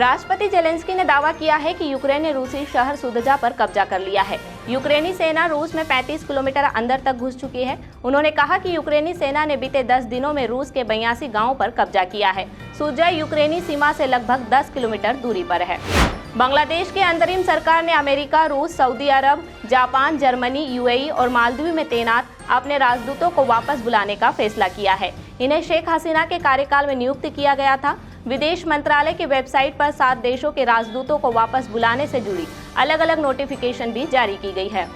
राष्ट्रपति जेलेंस्की ने दावा किया है कि यूक्रेन ने रूसी शहर सुदजा पर कब्जा कर लिया है। यूक्रेनी सेना रूस में 35 किलोमीटर अंदर तक घुस चुकी है। उन्होंने कहा कि यूक्रेनी सेना ने बीते 10 दिनों में रूस के 82 गांवों पर कब्जा किया है। सुदजा यूक्रेनी सीमा से लगभग 10 किलोमीटर दूरी पर है। बांग्लादेश की अंतरिम सरकार ने अमेरिका, रूस, सऊदी अरब, जापान, जर्मनी, यूएई और मालदीव में तैनात अपने राजदूतों को वापस बुलाने का फैसला किया है। इन्हें शेख हसीना के कार्यकाल में नियुक्त किया गया था। विदेश मंत्रालय की वेबसाइट पर 7 देशों के राजदूतों को वापस बुलाने से जुड़ी अलग अलग नोटिफिकेशन भी जारी की गई है।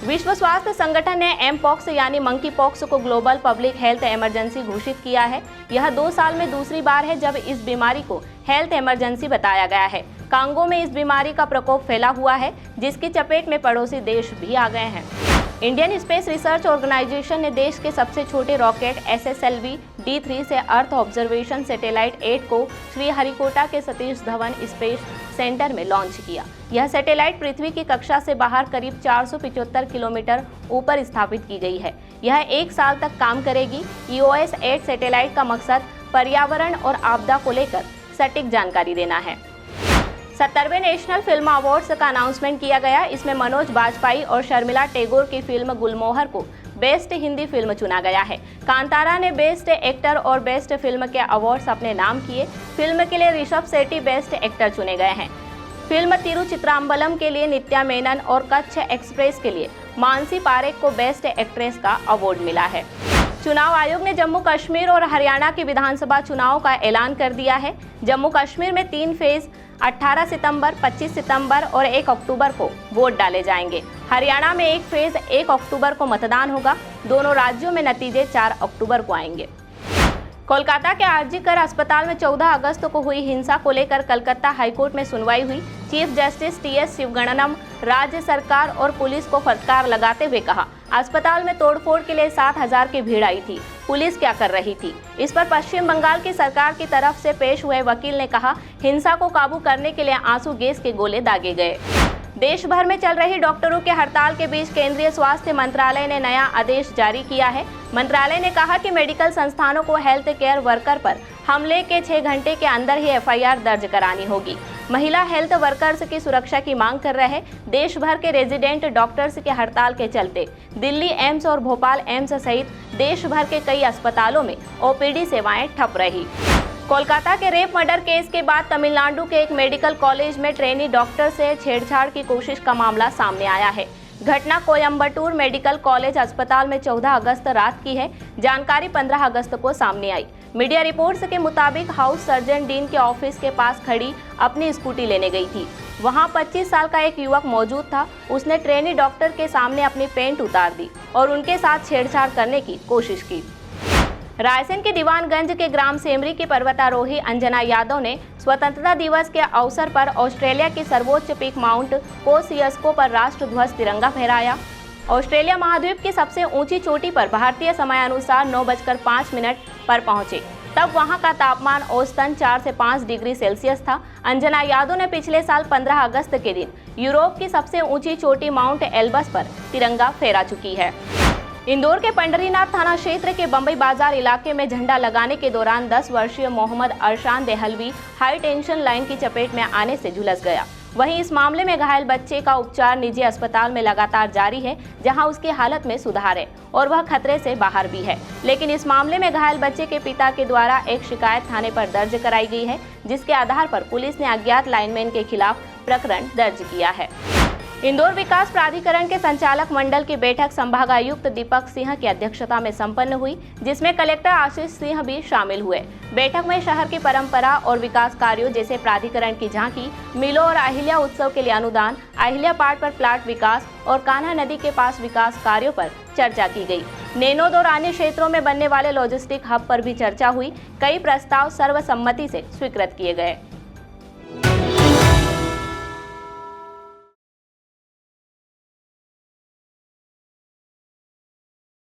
विश्व स्वास्थ्य संगठन ने एमपॉक्स यानी मंकी पॉक्स को ग्लोबल पब्लिक हेल्थ इमरजेंसी घोषित किया है। यह 2 साल में दूसरी बार है जब इस बीमारी को हेल्थ इमरजेंसी बताया गया है। कांगो में इस बीमारी का प्रकोप फैला हुआ है, जिसकी चपेट में पड़ोसी देश भी आ गए हैं। इंडियन स्पेस रिसर्च ऑर्गेनाइजेशन ने देश के सबसे छोटे रॉकेट SSLV-D3 से अर्थ ऑब्जर्वेशन सैटेलाइट 8 को श्रीहरिकोटा के सतीश धवन स्पेस सेंटर में लॉन्च किया। यह सैटेलाइट पृथ्वी की कक्षा से बाहर करीब 475 किलोमीटर ऊपर स्थापित की गई है। यह 1 साल तक काम करेगी। EOS 8 सैटेलाइट का मकसद पर्यावरण और आपदा को लेकर सटीक जानकारी देना है। 70वें नेशनल फिल्म अवार्ड्स का अनाउंसमेंट किया गया। इसमें मनोज बाजपेयी और शर्मिला टैगोर की फिल्म गुलमोहर को बेस्ट हिंदी फिल्म चुना गया है। कांतारा ने बेस्ट एक्टर और बेस्ट फिल्म के अवार्ड्स अपने नाम किए। फिल्म के लिए ऋषभ शेट्टी बेस्ट एक्टर चुने गए हैं। फिल्म तिरुचित्राम्बलम के लिए नित्या मेनन और कच्छ एक्सप्रेस के लिए मानसी पारेख को बेस्ट एक्ट्रेस का अवार्ड मिला है। चुनाव आयोग ने जम्मू कश्मीर और हरियाणा की विधानसभा चुनाव का ऐलान कर दिया है। जम्मू कश्मीर में 3 फेज 18 सितंबर, 25 सितंबर और 1 अक्टूबर को वोट डाले जाएंगे। हरियाणा में 1 फेज 1 अक्टूबर को मतदान होगा। दोनों राज्यों में नतीजे 4 अक्टूबर को आएंगे। कोलकाता के आरजी-कर अस्पताल में 14 अगस्त को हुई हिंसा को लेकर कलकत्ता हाईकोर्ट में सुनवाई हुई। चीफ जस्टिस TS शिवगणनम राज्य सरकार और पुलिस को फटकार लगाते हुए कहा, अस्पताल में तोड़फोड़ के लिए 7,000 की भीड़ आई थी। पुलिस क्या कर रही थी? इस पर पश्चिम बंगाल की सरकार की तरफ से पेश हुए वकील ने कहा, हिंसा को काबू करने के लिए आंसू गैस के गोले दागे गए। देश भर में चल रही डॉक्टरों के हड़ताल के बीच केंद्रीय स्वास्थ्य मंत्रालय ने नया आदेश जारी किया है। मंत्रालय ने कहा कि मेडिकल संस्थानों को हेल्थ केयर वर्कर पर हमले के 6 घंटे के अंदर ही FIR दर्ज करानी होगी। महिला हेल्थ वर्कर्स की सुरक्षा की मांग कर रहे देश भर के रेजिडेंट डॉक्टर्स के हड़ताल के चलते दिल्ली एम्स और भोपाल एम्स सहित देश भर के कई अस्पतालों में OPD सेवाएं ठप रही। कोलकाता के रेप मर्डर केस के बाद तमिलनाडु के एक मेडिकल कॉलेज में ट्रेनी डॉक्टर से छेड़छाड़ की कोशिश का मामला सामने आया है। घटना कोयम्बटूर मेडिकल कॉलेज अस्पताल में 14 अगस्त रात की है। जानकारी 15 अगस्त को सामने आई। मीडिया रिपोर्ट्स के मुताबिक हाउस सर्जन डीन के ऑफिस के पास खड़ी अपनी स्कूटी लेने गई थी। वहां 25 साल का एक युवक मौजूद था। उसने ट्रेनी डॉक्टर के सामने अपनी पैंट उतार दी और उनके साथ छेड़छाड़ करने की कोशिश की। रायसेन के दीवानगंज के ग्राम सेमरी की पर्वतारोही अंजना यादव ने स्वतंत्रता दिवस के अवसर पर ऑस्ट्रेलिया की सर्वोच्च पीक माउंट कोसियस्को पर राष्ट्रध्वज तिरंगा फहराया। ऑस्ट्रेलिया महाद्वीप की सबसे ऊंची चोटी पर भारतीय समयानुसार 9:05 पर पहुंचे। तब वहां का तापमान औसतन 4 से 5 डिग्री सेल्सियस था। अंजना यादव ने पिछले साल 15 अगस्त के दिन यूरोप की सबसे ऊंची चोटी माउंट एल्बस पर तिरंगा फहरा चुकी है। इंदौर के पंडरीनाथ थाना क्षेत्र के बम्बई बाजार इलाके में झंडा लगाने के दौरान 10 वर्षीय Mohammad Arshan Dehlavi high tension line की चपेट में आने से झुलस गया। वहीं इस मामले में घायल बच्चे का उपचार निजी अस्पताल में लगातार जारी है, जहां उसकी हालत में सुधार है और वह खतरे से बाहर भी है। लेकिन इस मामले में घायल बच्चे के पिता के द्वारा एक शिकायत थाने पर दर्ज कराई गई है, जिसके आधार पर पुलिस ने अज्ञात लाइनमैन के खिलाफ प्रकरण दर्ज किया है। इंदौर विकास प्राधिकरण के संचालक मंडल की बैठक संभागायुक्त दीपक सिंह की अध्यक्षता में संपन्न हुई, जिसमें कलेक्टर आशीष सिंह भी शामिल हुए। बैठक में शहर की परंपरा और विकास कार्यों जैसे प्राधिकरण की झांकी, मिलों और अहिल्या उत्सव के लिए अनुदान, अहिल्या पार्क पर प्लाट विकास और कान्हा नदी के पास विकास कार्यों पर चर्चा की गई। नेनोद और अन्य क्षेत्रों में बनने वाले लॉजिस्टिक हब पर भी चर्चा हुई। कई प्रस्ताव सर्वसम्मति से स्वीकृत किए गए।